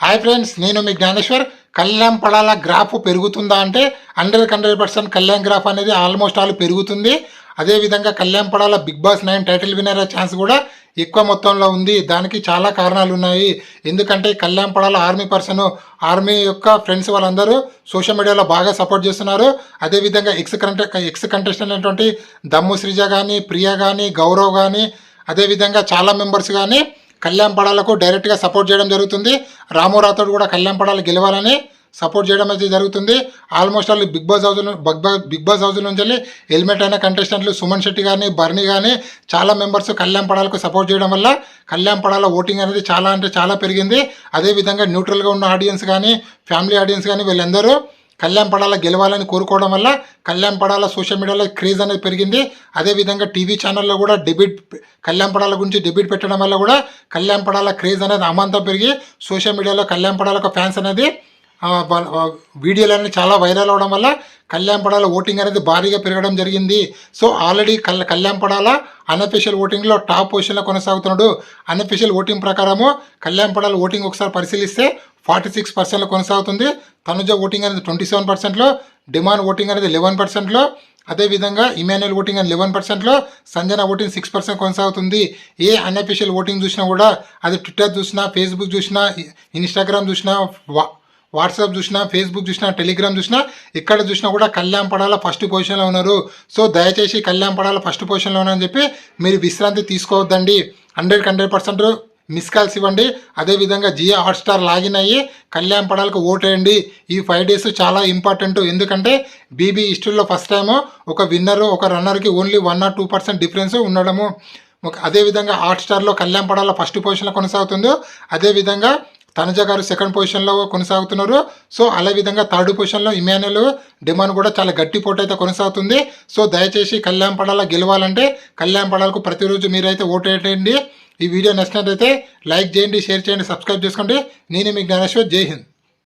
Hi friends, నేను మీ Gnaneshwar. Kalyan Padala graph పెరుగుతుందా అంటే 100% కళ్యాణ్ గ్రాఫ్ అనేది ఆల్మోస్ట్ ఆల్ పెరుగుతుంది. అదేవిధంగా Kalyan Padala Bigg Boss 9 title winner chance కూడా ఎక్కువ మొత్తంలో ఉంది. దానికి చాలా కారణాలు ఉన్నాయి. ఎందుకంటే కళ్యాణ్ పడాల ఆర్మీ యొక్క ఫ్రెండ్స్ వాళ్ళందరూ సోషల్ మీడియాలో బాగా సపోర్ట్ చేస్తున్నారు. అదేవిధంగా ఎక్స్ కంటెస్టెంట్ అయినటువంటి దమ్ము శ్రీజ కానీ, ప్రియా కానీ, గౌరవ్ కానీ, అదేవిధంగా చాలా మెంబర్స్ కానీ కళ్యాణ్ పడాలకు డైరెక్ట్గా సపోర్ట్ చేయడం జరుగుతుంది. రాము రాథోడ్ కూడా కళ్యాణ్ పడాలు గెలవాలని సపోర్ట్ చేయడం అయితే జరుగుతుంది. ఆల్మోస్ట్ వాళ్ళు బిగ్ బాస్ హౌస్ నుంచి వెళ్ళి హెల్మెట్ అయిన కంటెస్టెంట్లు సుమన్ శెట్టి కానీ, బర్నీ కానీ చాలా మెంబర్స్ కళ్యాణ్ పడాలకు సపోర్ట్ చేయడం వల్ల కళ్యాణ్ పడాల ఓటింగ్ అనేది చాలా అంటే చాలా పెరిగింది. అదేవిధంగా న్యూట్రల్గా ఉన్న ఆడియన్స్ కానీ, ఫ్యామిలీ ఆడియన్స్ కానీ వీళ్ళందరూ కళ్యాణ్ పడాల గెలవాలని కోరుకోవడం వల్ల కళ్యాణ్ పడాల సోషల్ మీడియాలో క్రేజ్ అనేది పెరిగింది. అదేవిధంగా టీవీ ఛానల్లో కూడా కళ్యాణ్ పడాల గురించి డెబ్యూట్ పెట్టడం వల్ల కూడా కళ్యాణ్ పడాల క్రేజ్ అనేది అమాంతం పెరిగి సోషల్ మీడియాలో కళ్యాణ్ పడాలకు ఫ్యాన్స్ అనేది వీడియోలన్నీ చాలా వైరల్ అవడం వల్ల కళ్యాణ్ పడాల ఓటింగ్ అనేది భారీగా పెరగడం జరిగింది. So already Kalyan Padala unofficial ఓటింగ్లో టాప్ పొజిషన్లో కొనసాగుతున్నాడు. అన్అఫీషియల్ ఓటింగ్ ప్రకారము కళ్యాణ్ పడాల ఓటింగ్ ఒకసారి పరిశీలిస్తే 46% కొనసాగుతుంది. తనుజ ఓటింగ్ అనేది 27%లో, డిమాండ్ ఓటింగ్ అనేది 11%లో, అదేవిధంగా ఇమాన్యుయల్ ఓటింగ్ అనేది 11%లో, సంజన ఓటింగ్ 6% కొనసాగుతుంది. ఏ అన్అఫీషియల్ ఓటింగ్ చూసినా కూడా అది ట్విట్టర్ చూసినా, ఫేస్బుక్ చూసినా, ఇన్స్టాగ్రామ్ చూసినా, వాట్సాప్ చూసినా, ఫేస్బుక్ చూసినా, టెలిగ్రామ్ చూసినా, ఇక్కడ చూసినా కూడా కళ్యాణ్ పడాల ఫస్ట్ పొజిషన్లో ఉన్నారు. సో దయచేసి కళ్యాణ్ పడాల ఫస్ట్ పొజిషన్లో ఉన్నారని చెప్పి మీరు విశ్రాంతి తీసుకోవద్దండి. 100% మిస్ కాల్స్ ఇవ్వండి. అదేవిధంగా జియో హాట్స్టార్ లాగిన్ అయ్యి కళ్యాణ్ పడాలకు ఓటేయండి. ఈ 5 days చాలా ఇంపార్టెంట్. ఎందుకంటే బీబీ హిస్టరీలో ఫస్ట్ టైము ఒక విన్నరు ఒక రన్నర్కి ఓన్లీ 1 or 2% డిఫరెన్స్ ఉండడము. అదేవిధంగా హాట్స్టార్లో కళ్యాణ్ పడాల ఫస్ట్ పొజిషన్లో కొనసాగుతుందో, అదేవిధంగా తనుజ గారు సెకండ్ పొజిషన్లో కొనసాగుతున్నారు. సో అదే విధంగా థర్డ్ పొజిషన్లో ఇమాన్యుయల్, డిమాండ్ కూడా చాలా గట్టి పోటీ అయితే కొనసాగుతుంది. సో దయచేసి కళ్యాణ్ పడాల గెలవాలంటే కళ్యాణ్ పడాలకు ప్రతిరోజు మీరైతే ఓటేయండి. ఈ వీడియో నచ్చినట్లయితే లైక్ చేయండి, షేర్ చేయండి, సబ్స్క్రైబ్ చేసుకోండి. నేను మీ జ్ఞానేశ్వర్. జై హింద్.